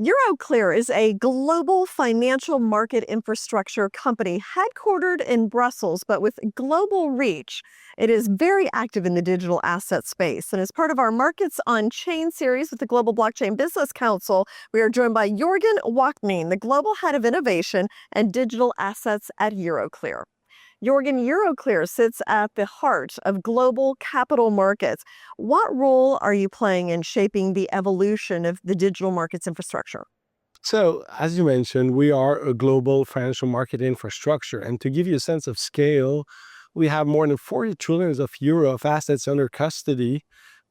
Euroclear is a global financial market infrastructure company headquartered in Brussels, but with global reach. It is very active in the digital asset space. And as part of our Markets on Chain series with the Global Blockchain Business Council, we are joined by Jorgen Ouaknine, the Global Head of Innovation and Digital Assets at Euroclear. Jorgen, Euroclear sits at the heart of global capital markets. What role are you playing in shaping the evolution of the digital markets infrastructure? So, as you mentioned, we are a global financial market infrastructure. And to give you a sense of scale, we have more than 40 trillion of euro of assets under custody,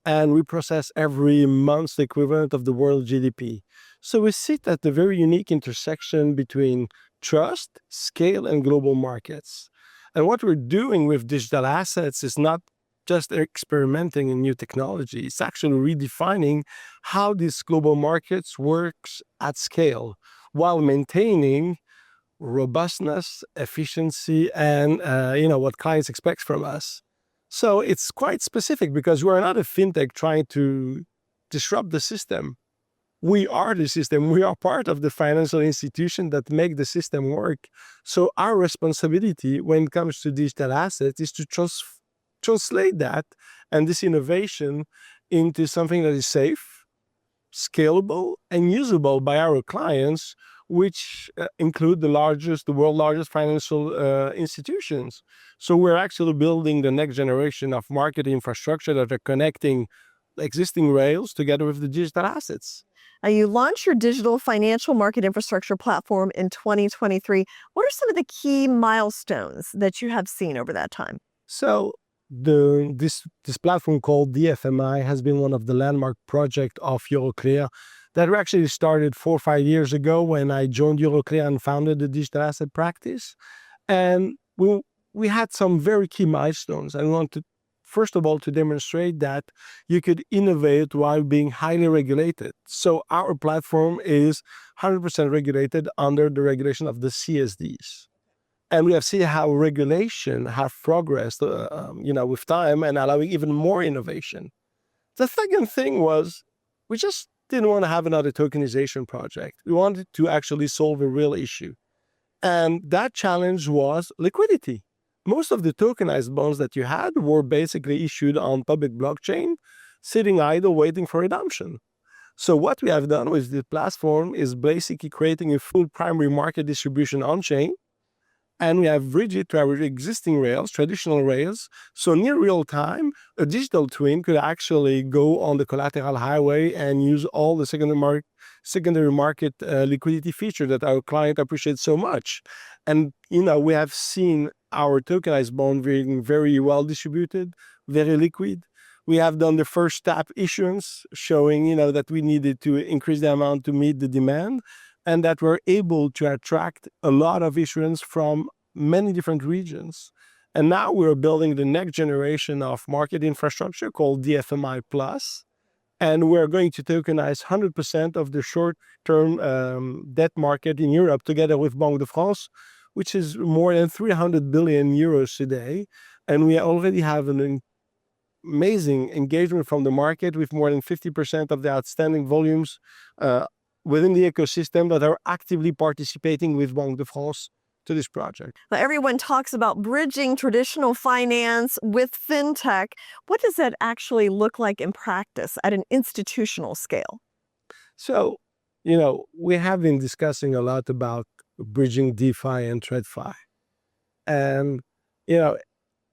and we process every month the equivalent of the world GDP. So we sit at the very unique intersection between trust, scale, and global markets. And what we're doing with digital assets is not just experimenting in new technology. It's actually redefining how these global markets works at scale while maintaining robustness, efficiency, and what clients expect from us. So it's quite specific because we're not a fintech trying to disrupt the system. We are the system. We are part of the financial institution that make the system work. So our responsibility when it comes to digital assets is to translate that and this innovation into something that is safe, scalable, and usable by our clients, which include the world's largest financial institutions. So we're actually building the next generation of market infrastructure that are connecting existing rails together with the digital assets. You launched your digital financial market infrastructure platform in 2023. What are some of the key milestones that you have seen over that time? So this platform called DFMI has been one of the landmark projects of Euroclear that actually started 4 or 5 years ago when I joined Euroclear and founded the digital asset practice. And we had some very key milestones. I wanted, first of all, to demonstrate that you could innovate while being highly regulated. So our platform is 100% regulated under the regulation of the CSDs. And we have seen how regulation have progressed with time and allowing even more innovation. The second thing was we just didn't want to have another tokenization project. We wanted to actually solve a real issue. And that challenge was liquidity. Most of the tokenized bonds that you had were basically issued on public blockchain, sitting idle waiting for redemption. So what we have done with the platform is basically creating a full primary market distribution on-chain. And we have bridged it to our existing rails, traditional rails. So near real time, a digital twin could actually go on the collateral highway and use all the secondary market liquidity feature that our client appreciates so much. And, we have seen our tokenized bond being very well distributed, very liquid. We have done the first tap issuance showing, that we needed to increase the amount to meet the demand, and that we're able to attract a lot of issuance from many different regions. And now we're building the next generation of market infrastructure called DFMI Plus. And we're going to tokenize 100% of the short-term debt market in Europe together with Banque de France, which is more than 300 billion euros today. And we already have an amazing engagement from the market with more than 50% of the outstanding volumes within the ecosystem that are actively participating with Banque de France to this project. Now, everyone talks about bridging traditional finance with fintech. What does that actually look like in practice at an institutional scale? So, we have been discussing a lot about bridging DeFi and TradFi. And,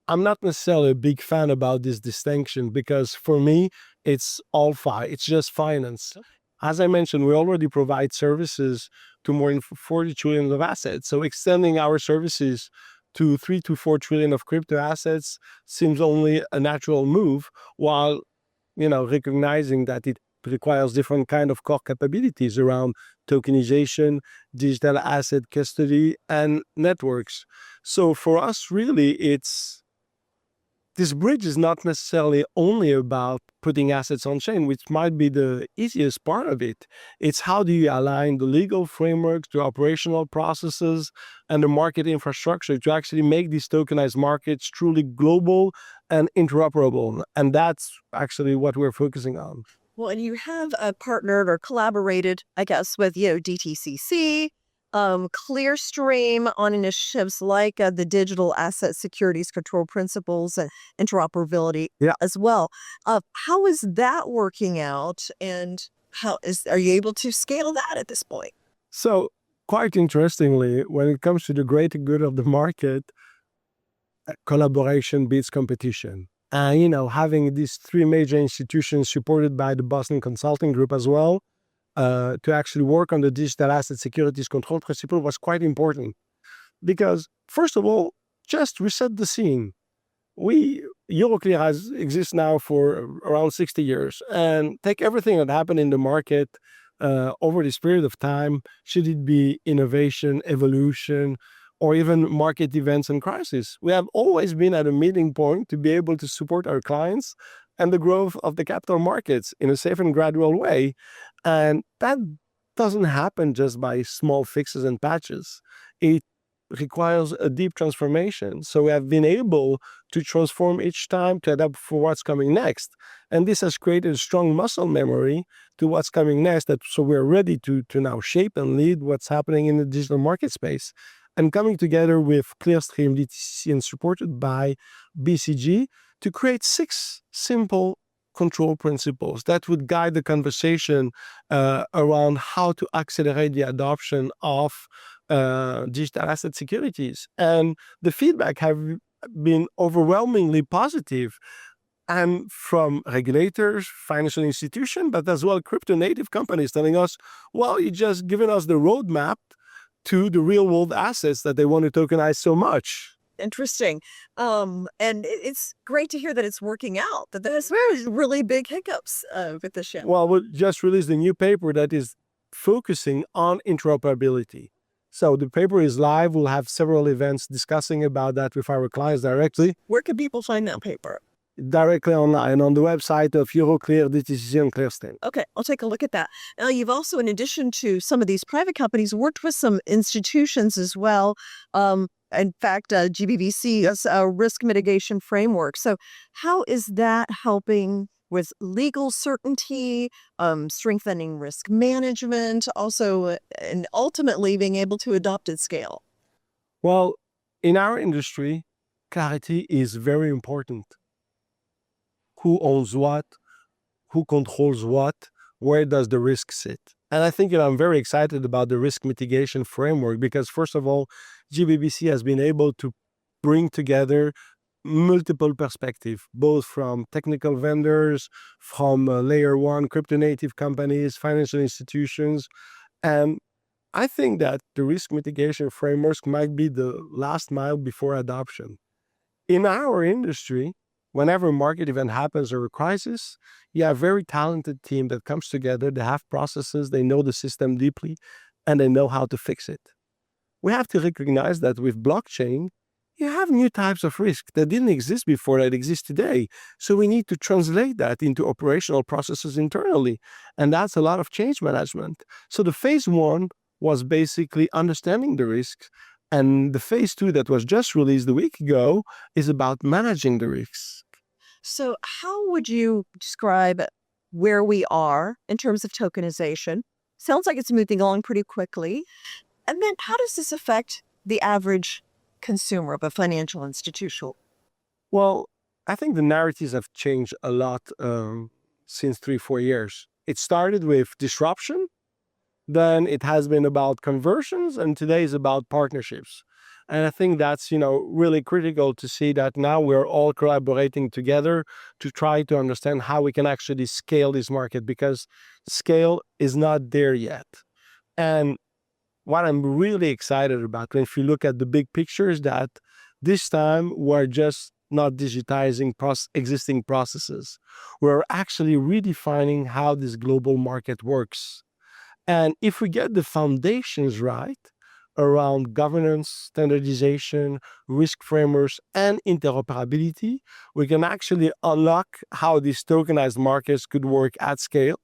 I'm not necessarily a big fan about this distinction because for me, it's all fi. It's just finance. As I mentioned, we already provide services to more than 40 trillion of assets. So extending our services to 3 to 4 trillion of crypto assets seems only a natural move, while, recognizing that it requires different kind of core capabilities around tokenization, digital asset custody, and networks. So for us, really, this bridge is not necessarily only about putting assets on chain, which might be the easiest part of it. It's how do you align the legal frameworks, the operational processes, and the market infrastructure to actually make these tokenized markets truly global and interoperable. And that's actually what we're focusing on. Well, and you have partnered or collaborated, I guess, with DTCC, Clearstream on initiatives like the digital asset securities control principles and interoperability Yeah. as well. How is that working out, and are you able to scale that at this point? So quite interestingly, when it comes to the greater good of the market, collaboration beats competition. Having these three major institutions supported by the Boston Consulting Group as well, to actually work on the digital asset securities control principle was quite important. Because, first of all, just reset the scene. Euroclear exists now for around 60 years, and take everything that happened in the market over this period of time, should it be innovation, evolution, or even market events and crises. We have always been at a meeting point to be able to support our clients and the growth of the capital markets in a safe and gradual way. And that doesn't happen just by small fixes and patches. It requires a deep transformation. So we have been able to transform each time to adapt for what's coming next. And this has created a strong muscle memory to what's coming next. So we're ready to now shape and lead what's happening in the digital market space. And coming together with Clearstream, DTCC, and supported by BCG to create 6 simple control principles that would guide the conversation around how to accelerate the adoption of digital asset securities. And the feedback have been overwhelmingly positive, and from regulators, financial institutions, but as well crypto native companies telling us, well, you just given us the roadmap to the real world assets that they want to tokenize so much. Interesting. And it's great to hear that it's working out, that there's really big hiccups with the ship. Well, we just released a new paper that is focusing on interoperability. So the paper is live. We'll have several events discussing about that with our clients directly. Where can people find that paper? Directly online on the website of Euroclear, DTCC, and Clearstream. Okay, I'll take a look at that. Now, you've also, in addition to some of these private companies, worked with some institutions as well. In fact, GBBC is a risk mitigation framework. So how is that helping with legal certainty, strengthening risk management, also, and ultimately being able to adopt at scale? Well, in our industry, clarity is very important. Who owns what? Who controls what? Where does the risk sit? And I think I'm very excited about the risk mitigation framework because, first of all, GBBC has been able to bring together multiple perspectives, both from technical vendors, from layer one crypto native companies, financial institutions. And I think that the risk mitigation frameworks might be the last mile before adoption. In our industry, whenever a market event happens or a crisis, you have a very talented team that comes together. They have processes, they know the system deeply, and they know how to fix it. We have to recognize that with blockchain, you have new types of risk that didn't exist before that exist today. So we need to translate that into operational processes internally. And that's a lot of change management. So the phase 1 was basically understanding the risks. And the phase 2 that was just released a week ago is about managing the risks. So how would you describe where we are in terms of tokenization? Sounds like it's moving along pretty quickly. And then how does this affect the average consumer of a financial institution? Well, I think the narratives have changed a lot since 3-4 years. It started with disruption, then it has been about conversions, and today is about partnerships. And I think that's, really critical to see that now we're all collaborating together to try to understand how we can actually scale this market, because scale is not there yet. And what I'm really excited about, if you look at the big picture, is that this time we're just not digitizing existing processes. We're actually redefining how this global market works. And if we get the foundations right around governance, standardization, risk frameworks, and interoperability, we can actually unlock how these tokenized markets could work at scale.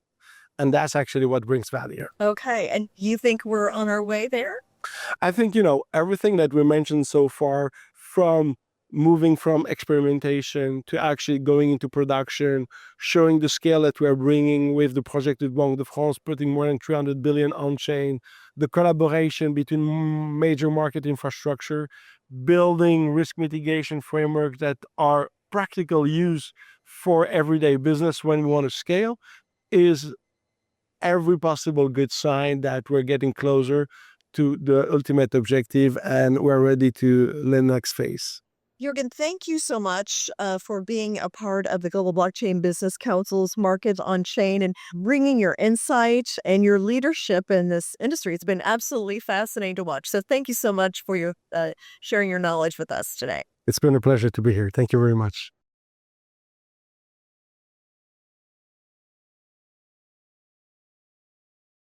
And that's actually what brings value. Okay. And you think we're on our way there? I think, everything that we mentioned so far, from moving from experimentation to actually going into production, showing the scale that we're bringing with the project with Banque de France, putting more than 300 billion on chain, the collaboration between major market infrastructure, building risk mitigation frameworks that are practical use for everyday business when we want to scale, is every possible good sign that we're getting closer to the ultimate objective and we're ready to the next phase. Jorgen, thank you so much for being a part of the Global Blockchain Business Council's Market on Chain and bringing your insight and your leadership in this industry. It's been absolutely fascinating to watch. So thank you so much for your sharing your knowledge with us today. It's been a pleasure to be here. Thank you very much.